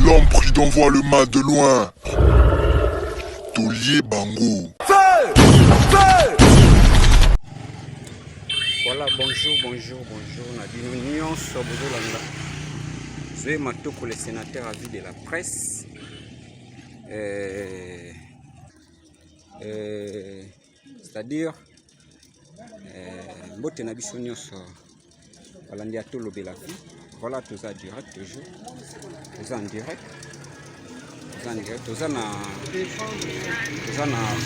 L'homme prudent voit le mal de loin. Taulier Bango. Voilà, bonjour. Nabino Nyonso Bozolanda. Zoé Matoko, le sénateur à vie de la presse. C'est-à-dire, Mbote Nabiso Nyonso. Voilà, on dit à tout le bel. Voilà, tout ça direct toujours. Tout ça en direct. Tout ça na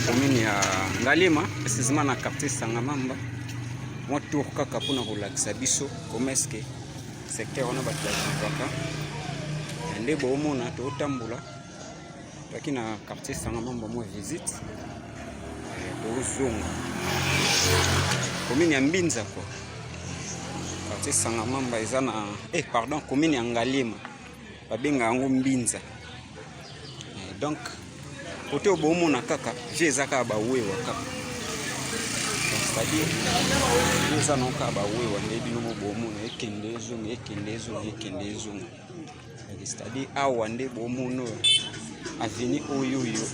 commune ya Ngalima, précisément na quartier Sangamamba. Moi tour kaka pona relaxa biso comme est-ce que secteur on a bataka ndé bo mona to tambula lakini na quartier Sangamamba moi visite to zonga commune ya Mbinza quoi quartier Sangamamba ezana pardon commune ya Ngalima babenga yango Mbinza. Donc côté au bon mona kaka j'ai zaka ba wewa kaka. C'est-à-dire, les anons kaba wewa ndebi no bo mona ekendezo. C'est-à-dire awa nde bo mono aveni oyoyo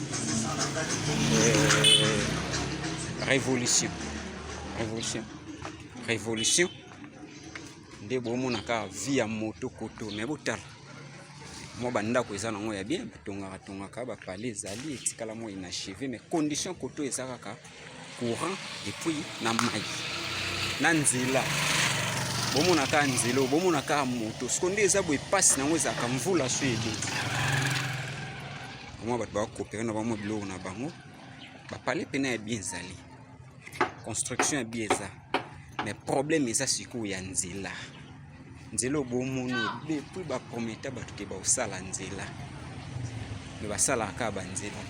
révolution nde bo mona ka via moto koto mais botala moi banda ko eza nango ya bien batongaka ba palais zali etikala mo inachevé mais condition koto ezaka ka courant et puis na mai na nzela bomona ka nzela bomona ka moto sekonde eza boye passe nango ezaka mvula so edi moi bato ba coopérer na bamo biloko na bango ba palais pena ya bien zali construction ya bien eza mais problème eza siko ya nzela bomono depuis ba prometa bato ke ba osala nzela mais basala ka ba nzela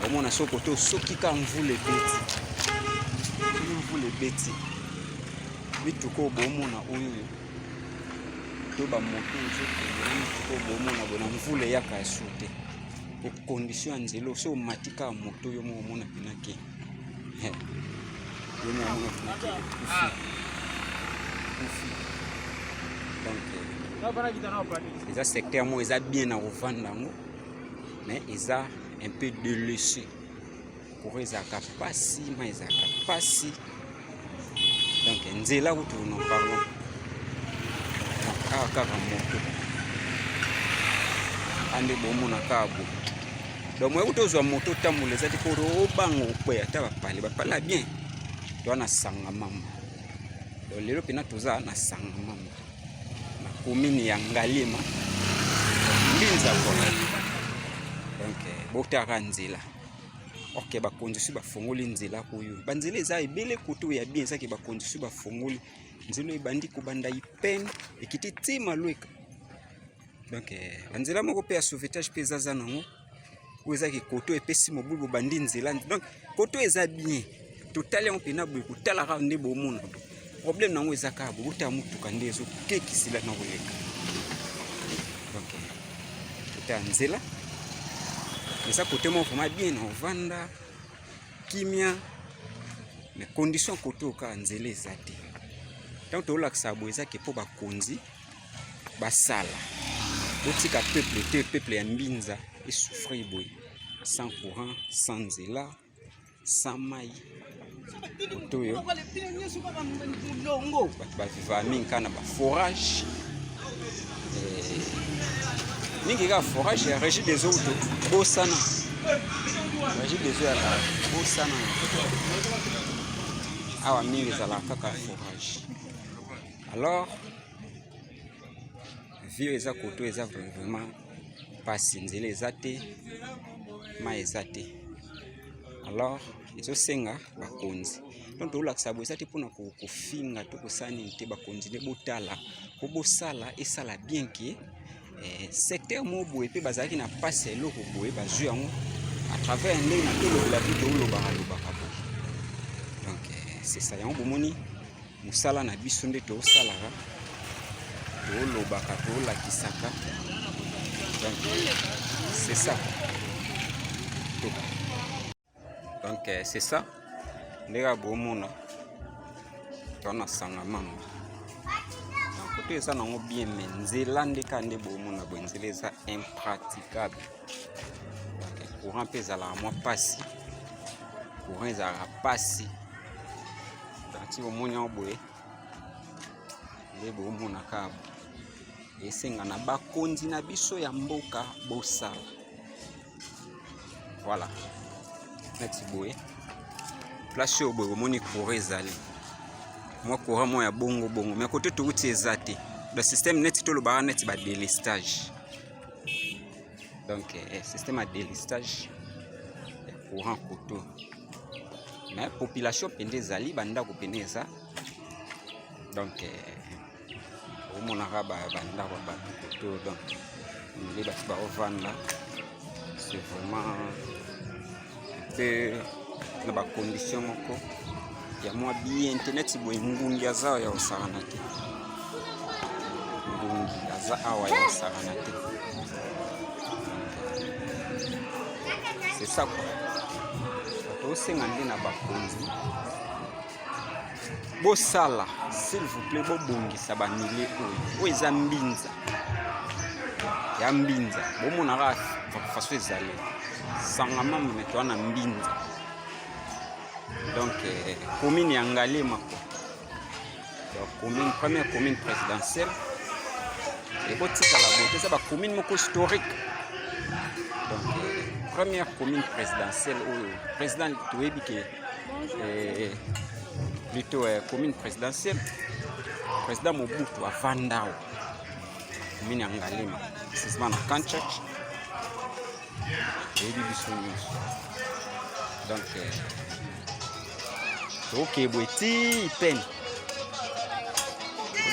omona soko to soki ka mvule beti bituko bomona oyo to ba moto ko bomona bona mvule yaka asute ko condition ya nzela so matika moto yo mona pinake yo mona pinake donc les secteurs moi ils bien à revendre mais ils a un peu délaissé pour les capacité mais ils capacité donc nzela où nous parlons donc aka moto ande bomo na kabo donc moi utozwa moto tamule zati ko bango kwe ata bapala bien to na Sangamamba donc lelo pena toza na Sangamamba na commune ya Ngalima Mbinza kwa donc botaka nzela ok bakonzi bafungoli nzela koyo banzela eza ebele kutu ya bien ça ke bakonzi bafungoli nzela ebandi kubanda ipene ekiti tima lweka donc banzela moko pe ya sauvetage pe zaza nango oza ke koto epesi mobubu bandi nzela donc koto eza bien total on pena boye kotala ka nde bomona problème nango eza ka bota mutuka nde zo kekisila na koleka donc tota nzela mais ça côté moi vraiment bien on vanda kimia mais condition côté ka nzela ezate donc to laksa boza ke po ba konzi basala botika peuple ya Mbinza et souffrir boy sans courant sans nzela sans mai otoyo ba viva minka na ba forage ningi ka forage ya régie des eaux bosana régie des eaux la bosana awa mingi za la kaka forage alors vieux eza koto eza vraiment pas nzela ezate ma ezate alors izo senga bakonzi donc to laksa bo ezate pona ko finga to ko sani te bakonzi ne botala ko bosala esala bien ki secteur mo boye pe bazaki na passe eloko boye bazwi yango à travers ndenge na tolo la vie to loba kabo donc c'est ça yango bomoni musala na biso nde to salara to loba ka to la kisaka donc c'est ça donc c'est ça ndega bomona to na Sangamamba donc photo eza nango bien mais nzela ndeka nde bomona boye nzela eza impraticable. Donc courant mpe ezalaka mwa pasi, courant ezalaka pasi. Donc ti bomoni yango boye nde bomonaka esenga na bakonzi na biso ya mboka bosala. Voilà, neti boye place oyo boye bomoni courant ezali mwa courant mo ya bongo bongo mais côté touti eza te. Le système neti tolobaka neti ba délestage. Donc système à délestage ya courant koto mais population pende ezali bandako pende eza. Donc omonaka bandako bato koto. Donc nde bato baovanda c'est vraiment na bacondition moko ya mwa bien internet boye ngungi aza ya osakana te. Ngungi aza awa ya osakana te. C'est ça quoi. Tosenga nde na bakonzi bosala s'il vous plaît bobongisa bamile oyo eza mbinza ya mbinza bomonaka façon ezali sangama meto wana mbinza. Donc commune ya Ngalema quoi. Donc commune, première commune présidentielle et botika la beauté ça ba commune moko historique. Donc première commune présidentielle où président toyebi ke plutôt commune présidentielle président Mobutu avandao commune ya Ngalema précisément na Kanchach et biso nyonso. Donc ok boiti pen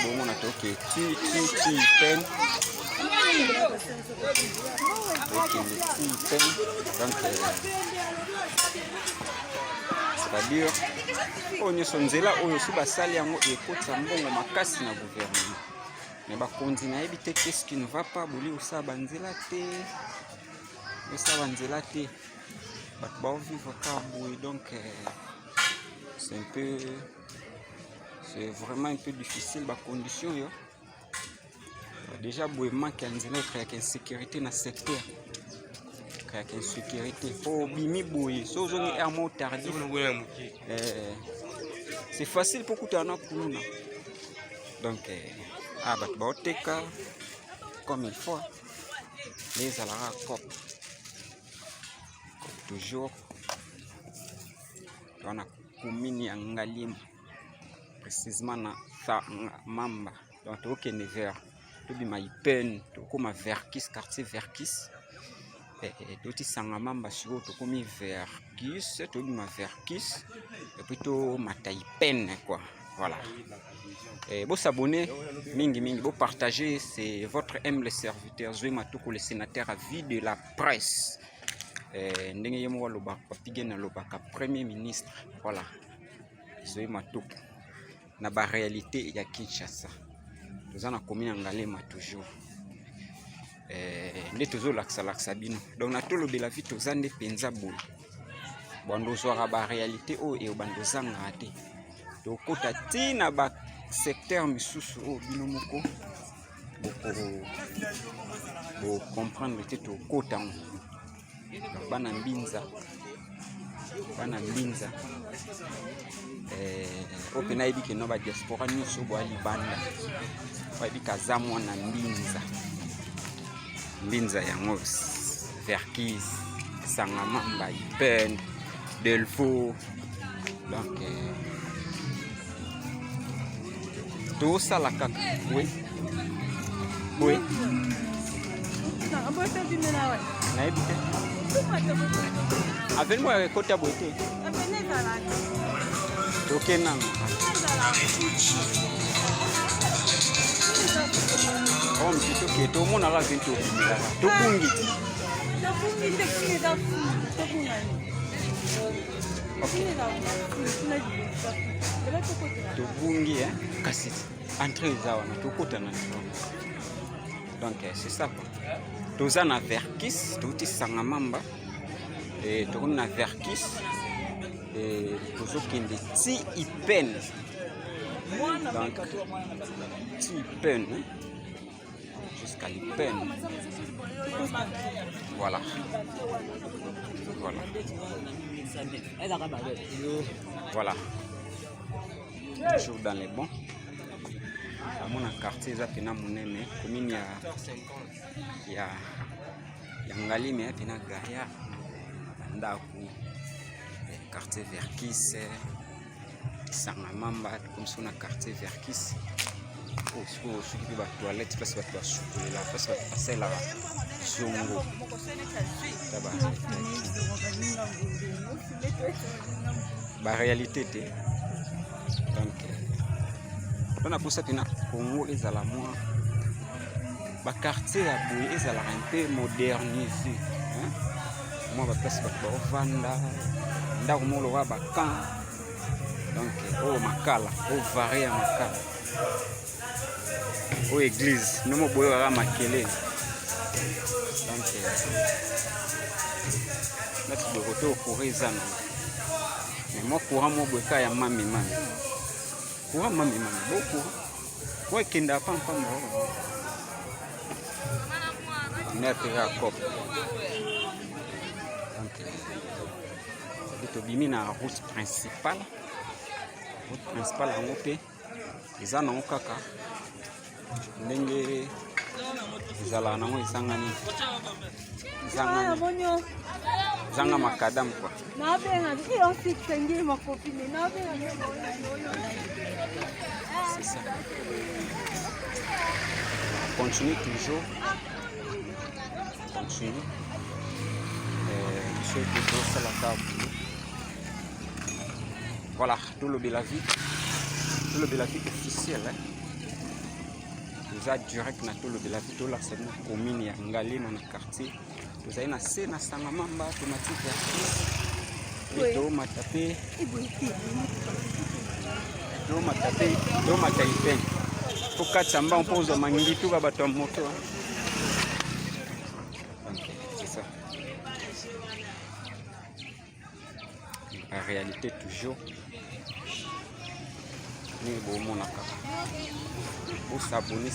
bomona toke ti pen ok ti pen. Donc c'est-à-dire oyo nyonso nzela oyo si basali yango ekota mbongo makasi na gouvernement mais bakonzi nayebi te qu'est-ce qui ne va pas boli osala banzela te osala banzela te bato baovivre ka boye. Donc c'est vraiment un peu difficile la condition yo. Déjà boye manque nzela créer insécurité na secteur, créer insécurité po bimi boye so zoni ermo tardif. C'est facile pour kutana kuluna. Donc bat baoteka comme il faut les alara cop toujours on a commune ya Ngalema précisément na Mamba. Donc tokende vers tobima Ipen tokoma Verkis quartier Verkis toti sanga Mamba siko tokomi Verkis tobima Verkis et plutôt mata Ipen quoi. Voilà. Bon s'abonner mingi mingi bon partager, c'est votre humble serviteur Zoé Matoko le sénateur à vie de la presse. Ndenge yemo loba papige na lobaka premier ministre. Voilà. Zoé Matoko na ba réalité ya Kinshasa. Nous en a commis en Ngalema toujours. Nde tozo laksa bino. Donc na tolo de la vie tozande penza boy. Bando zora ba réalité o e bando zanga ate. To kota tina ba secteur misusu o bino moko. Bo comprendre te to kota mo. Bana mbinza opena yebi ke no ba diaspora nyonso bo ali banda bayebi kazamwa na mbinza yango Verkis sanga Mamba Ipen Delfo. Donc tout ça la kaka oui na ebite aven moi kota boite tokena on plutôt que tout le monde a la vie tout bungi to bungi kasi entre zawana to kota na. Donc c'est ça quoi. Toza na Verkis touti sanga Mamba et to na Verkis et tozo kende ti Ipen Donc, Ipène, hein? Jusqu'à l'Ipène. Voilà. Voilà. Voilà. Toujours dans les bons. À mon quartier, ça pina monene. Commune ya Ngalime, ya pina Garia. Ndaku. Quartier Verkis. Sangamamba, comme si on a quartier Verkis. Oh, ce qui va toilette, parce que tu vas souper là, parce que tu vas passer là. Zongo. La réalité, donc, on a pour ça, Congo, ils ont la moins. Le quartier a un peu modernisé. Moi, je place Vanda, Ndarumo, le Bakan. Donc, au Makala, au Varia Makala. Aux églises, nous avons besoin de Makele. Donc, là, tu dois retourner au Corézan. Mais moi, courant, moi, je suis à Mami. Courant, Mami, beaucoup. Moi, je suis à Pampa. On est à Cop. Donc, je suis à la route principale. La route principale, en OP. Ils ont un kaka. Ndenge ezala nango esangani zanga makadam quoi. C'est ça. Continue toujours. Continue. Voilà, tout le Belavi. Tout le Belavi officiel. Hein. Déjà direct na tout le Belavi, tout là c'est une commune ya Ngalime dans le quartier. Vous avez na Sangamamba, automatique Verkis. Do matapé. Do mataipen. Pour Katsamba on pose mangi tout ba to moto. OK, c'est ça. La réalité toujours. Ni bo monaka. Pour s'abonner.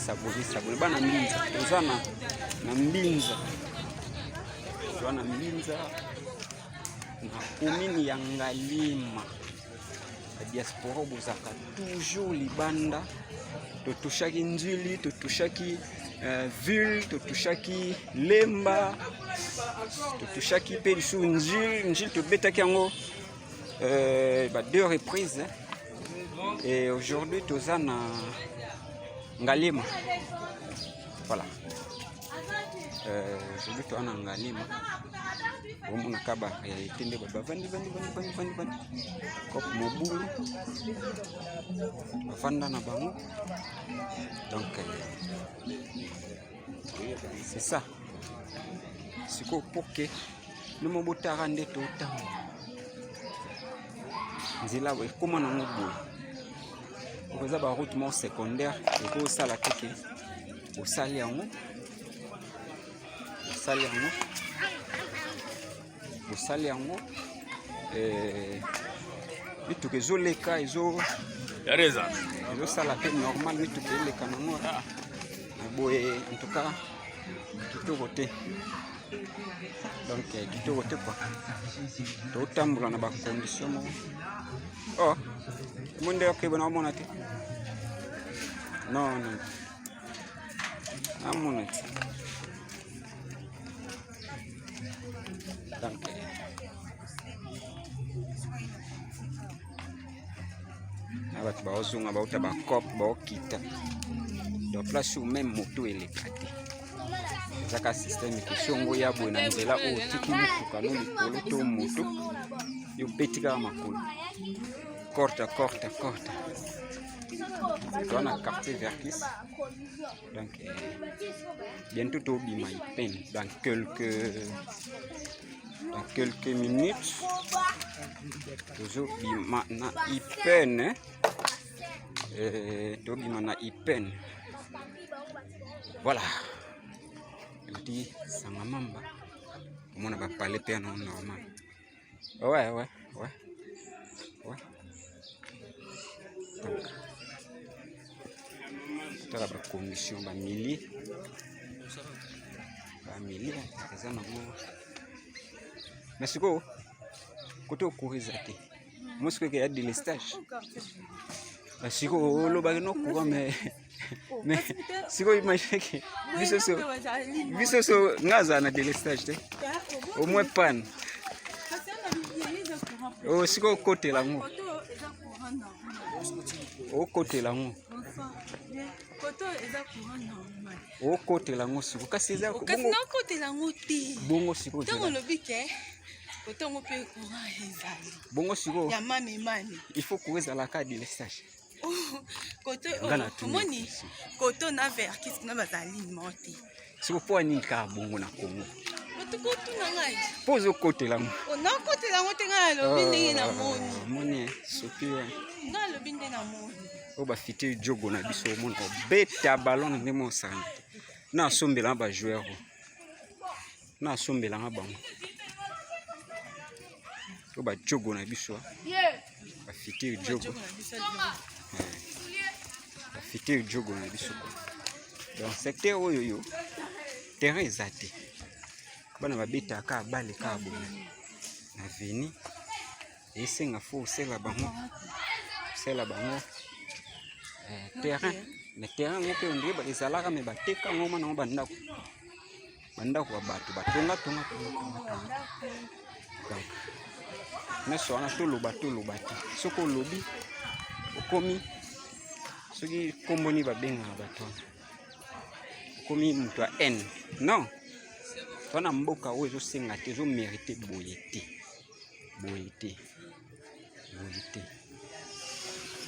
Bana mbinza. Ozana na mbinza. Ozana mbinza. Na commune ya Ngalima. La diaspora bozaka toujours libanda. Totushaki Nzili, totushaki ville, totushaki Lemba. Totushaki pe lisu Nzili tobetaki yango deux reprises. Et aujourd'hui, tous en Ngalima. Voilà. Aujourd'hui, tous en Ngalima. On a kaba réalité de bandi. Comme Mobulu. Vanda na bango. Donc, c'est ça. C'est quoi pour que nous m'avons tarandé tout le temps. Nzila we comment on a vous avez une route secondaire et vous avez la sali yango bitu kezo leka ezo Teresa ezo sala pe normal bitu ke leka nango boye en tout cas kitoko te. Donc kitoko te quoi to tambula na ba condition mo oh monde ok bona mona te non amona te. Donc abatu baozunga bauta bakop baokita donc place où même moto elekate ezaka système kisongo ya boye na nzela oyo tiki mutuka no likolo to moto yo betika makolo corta dans le quartier Verkis. Donc bientôt au bima Ipène dans quelques minutes toujours bima na Ipène to bima na Ipène. Voilà. Je dis Sangamamba. Comment on va parler bien normal. Ouais. Donc tala ba commission ba millier eza nango mais siko koto okuriza te mosiko ke ya délestage siko olobaki no courant mais siko imagine ke biso so ngaza na délestage te au moins panne siko okotela ngo okotela ngo siko kasi eza bongo siko bongo siko il faut kuwezala ka délestage koto na vers qu'est-ce que na bazali monte siko po ani ka bongo na Congo koto na ngai pozo kotela ngo na kotela ngo tenga lobi ndenge na moni sopi na lobi ndenge na moni o ba fité jogo na biso mona beta ballon ndemo mosana na sombela ba joueur na sombela nga bango o ba jogo na biso ba fité jogo ba fité jogo na biso donc secteur oyo yo terrain ezate bana babeta ka bale ka bo na veni esenga fo sela bango terrain le terrain ngo pe onde ba ezalaka me bateka ngoma na bandako ba bato batonga donc mais so ana toloba te soko lobi okomi soki komboni babenga bato komi mutu a n non tona mboka oyo ezosenga te ezomérite boye te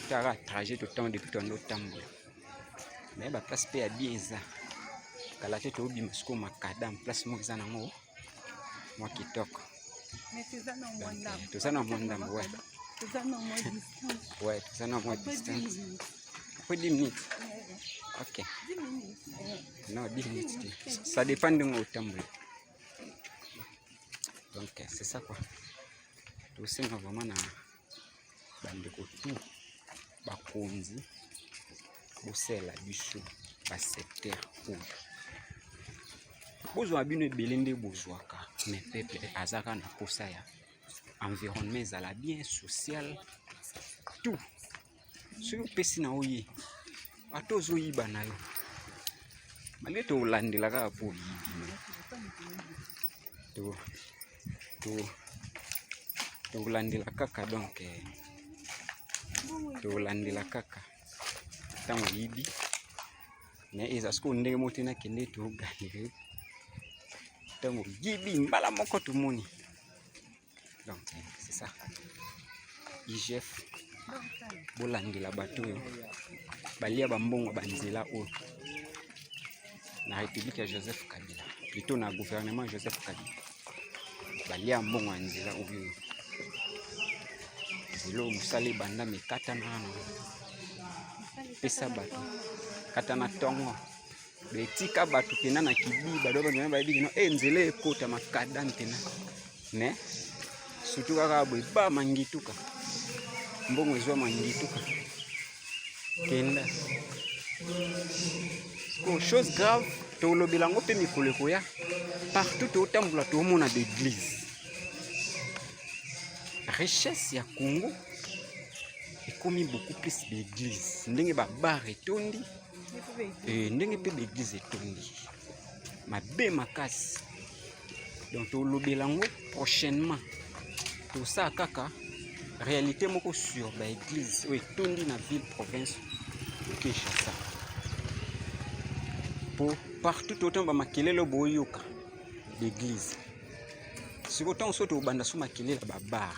tara trajet totango depuis toando otambola me baplace mpe ya bien eza kala te toobima siko makadam place moko eza nango mwa kitoko toza na mwa ndambo toza na mwa distance après 10 minutes ok non 10 minutes ça dépend de mon temps donc c'est ça quoi tosenga vraiment na bandeko tout bakonzi bosela biso basecteur oyo bozwa bino ebele nde bozwaka mais peuple azaka na posa ya environnement ezala bien social tout soki opesi na oye ata ozoyiba na yo malgré tolandela kaka po tolandela kaka donc tolandela kaka ntango oyibi mais eza siko ndenge moko nakende toganire ntango oyibi mbala moko tomoni donc c'est ça IGF bolandela bato oyo balia bambongo banzela oyo na république ya Joseph Kabila plutôt na gouvernement Joseph Kabila balia mbongo ya nzela oyo zelo musale banda mekata na pesa bato kata na tongo betika bato pena na kibi bado bana bayibi no nzela ekota makada ntena mais surtout kaka boy ba mangituka mbongo ezwa mangituka kenda ko chose grave to lobelango pe mikolo koya partout to tambola to mona d'église richesse ya Congo ekomi beaucoup plus d'église ndenge ba bar etondi ndenge pe d'église etondi mabe makasi donc to lobelango prochainement to ça kaka réalité moko sur ba église o etondi na ville province de Kinshasa pour partout autant ba makelelo boyoka d'église si autant soto banda so makelela ba bar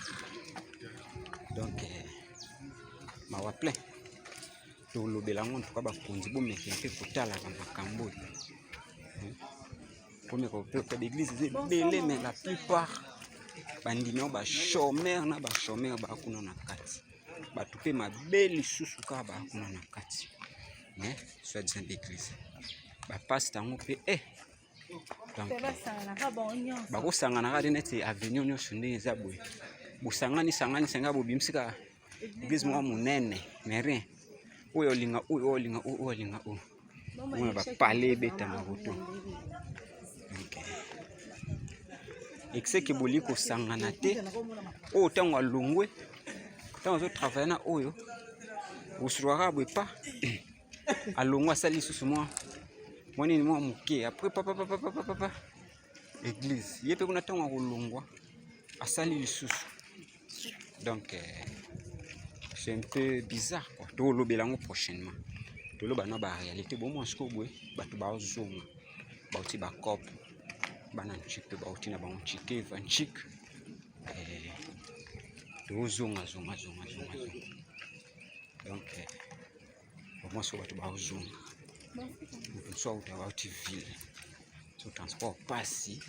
donc mawa plein to lobelango en tout cas ba konzi bo mekente kotala ba makambo comme ko pe d'église belé mais la plupart bandino ba chômeur na ba chômeur ba kuna na kati ba tupe mabeli susu ka ba kuna na kati mais soit disant d'église ba passe tango pe donc ba ko sangana ka neti avenue nyonso ndenge za boye busangani senga bo bimsika église mo munene mais rien oyo linga On va parler bêta na roto. Et ce qui boli ko sangana te o tango alongwe tango zo travailler na oyo usurara bwe pa alongwa sali susu moi ni moi muke après papa église yepe kuna tango kolongwa asali lisusu. Donc c'est un peu bizarre quoi. To lobelango prochainement. To lobana ba réalité bon moi sko bwe batu ba ozonga ba uti ba cop bana nchike ba uti na ba nchike va nchik to zonga. Donc bon moi so batu ba ozonga so uta ba uti ville so transport passi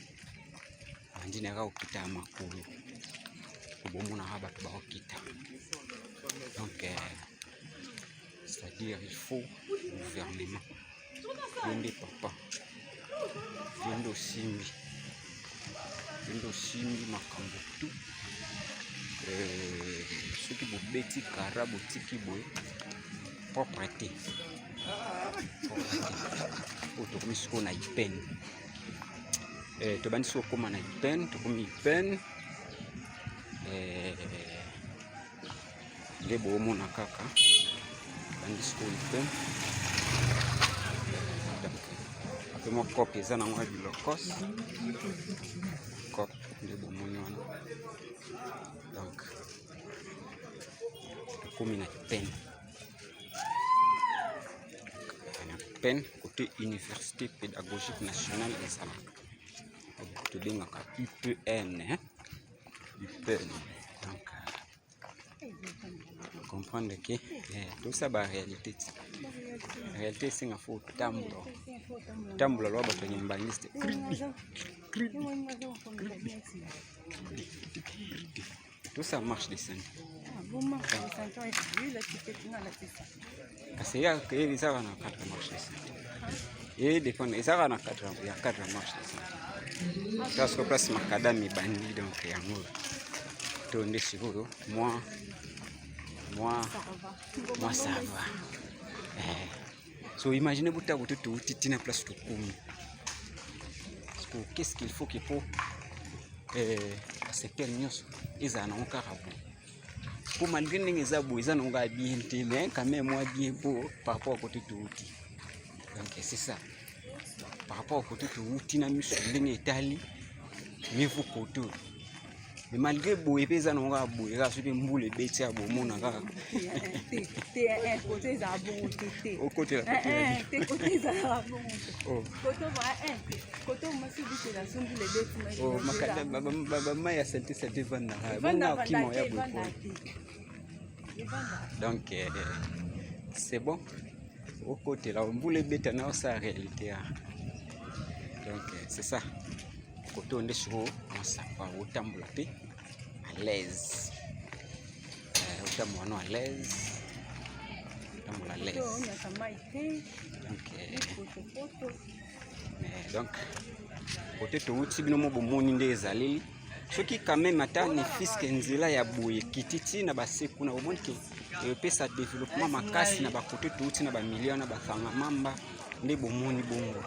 andina ka ukita makulu kubomuna haba tu ba ukita. Donc c'est-à-dire il faut gouvernement yende papa yendo simbi makambo tu soki bobeti kara botiki boye propreté otokomi siko na ipen tobandi siko koma na ipen tokomi ipen nde boomona kaka bandi siko ipen ape mwa kope eza nango ya bilokos kope nde bomoni wana. Donc tokomi na pen côté université pédagogique nationale ezalaka tobengaka UPN. Donc comprendre que tout ça ba réalité c'est nga faut tambula lo ba tony mbaniste tout ça marche des scènes parce que ça va na 4 marches et dépend ça va na 4 marches parce que place macadamie bandi donc yango to nde sikoyo moi ça va. So imaginez buta boto to titina place to komi. Qu'est-ce qu'il faut qu'il faut secteur nyos ezana okarabu. Pour malgré n'engeza bo ezana nga bien te mais quand même moi bien pour par rapport au côté to uti. Donc c'est ça. Par rapport au côté to uti na miso ndenge etali mais vous côté. Mais malgré boye pesa nonga boye ka soki mbule beti ya bomona ka te un côté za bon te au côté te côté za bon côté va côté masi bite la sombi le beti mais oh makata baba maya santé vanda bona kimo ya boye. Donc c'est bon au côté là mbule beti na sa réalité. Donc c'est ça. Côté on est sur on s'appa otambula pe à l'aise otambula à l'aise donc côté to uti bino mo bomoni nde ezaleli soki quand même ata ni fiske nzela ya boye kititi na baseku na omoni ke pesa développement makasi na ba côté to uti na ba millions na ba fanga mamba nde bomoni bongo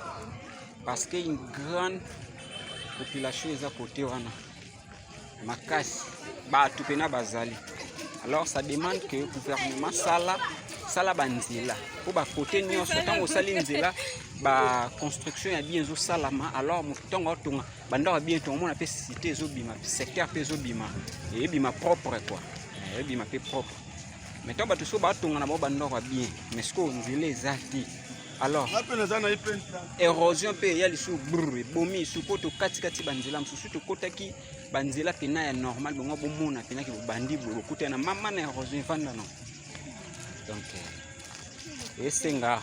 parce que une grande population est à côté wana makasi ba tupena bazali. Alors ça demande que le gouvernement sala banzela pour ba côté nyonso tango sali nzela ba construction ya bien zo salama. Alors mutongo tonga banda bien to mona pe cité zo bima secteur pe zo bima et bima propre quoi et bima pe propre mais to ba to so ba tonga na bo banda bien mais ce ko nzela ezati. Alors érosion pe ya lisu brr bomi su poto kati banzela msusu to kotaki banzela pena ya normal bongo bomona pena ki bandi bo kuta na mama na érosion vanda non. Donc esenga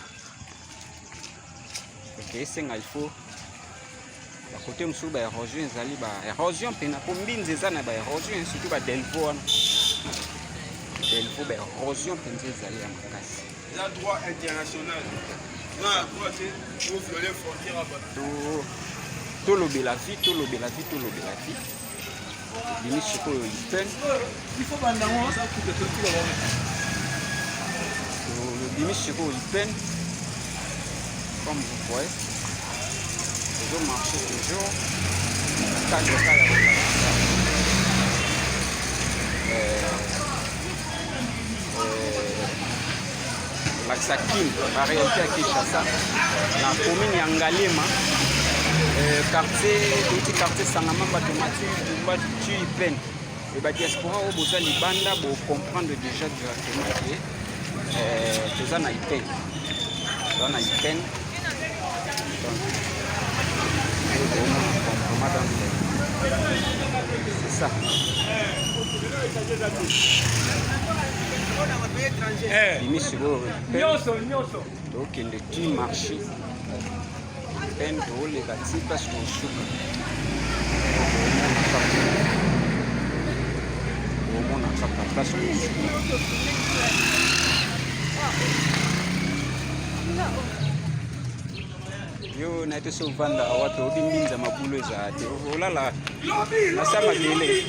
il faut ba côté msusu ba érosion ezali ba érosion pena po mbinze za na ba érosion surtout ba delvo ba érosion penze ezali ya makasi. La droit international. Tout le la vie. Il faut comme vous voyez, toujours marché toujours. Laxakim, la réalité à Kinshasa, la commune Yangalema, quartier Sangama, tu y peines. Et la diaspora, vous allez comprendre déjà directement que tu as une peine. Tu as une peine. C'est ça. Donc il est tout marché. Peine de les gâteaux parce qu'on soupe. Yo na ite so vanda watu odinginza mabulo zaate ulala nasema dele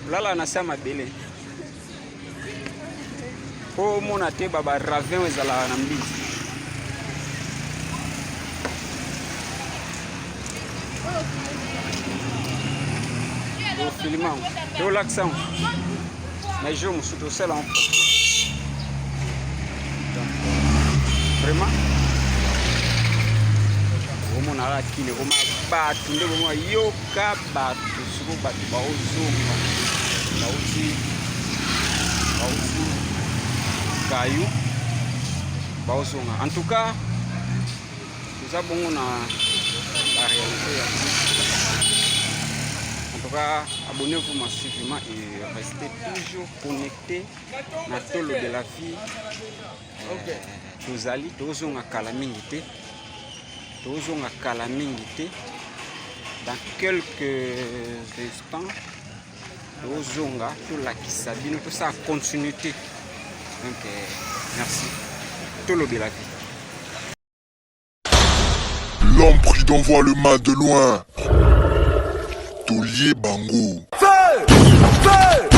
ulala nasema dele po mona te baba ravin wezala na mbizi do filmão do l'accent mais je me suis tout seul en vraiment omona lakini koma batu nde bomwa yoka batu suko batu baozonga bauti kayu baozonga en tout cas nous avons la réalité en tout cas abonnez-vous massivement et restez toujours connectés na tolo de la vie tozali tozonga kala mingi te tozonga kala mingi te dans quelques instants tozonga tolakisa bino tosala continuité donc merci tolobi la vie. L'homme pris d'envoie le mal de loin. Tolier Bango. Feu! Feu!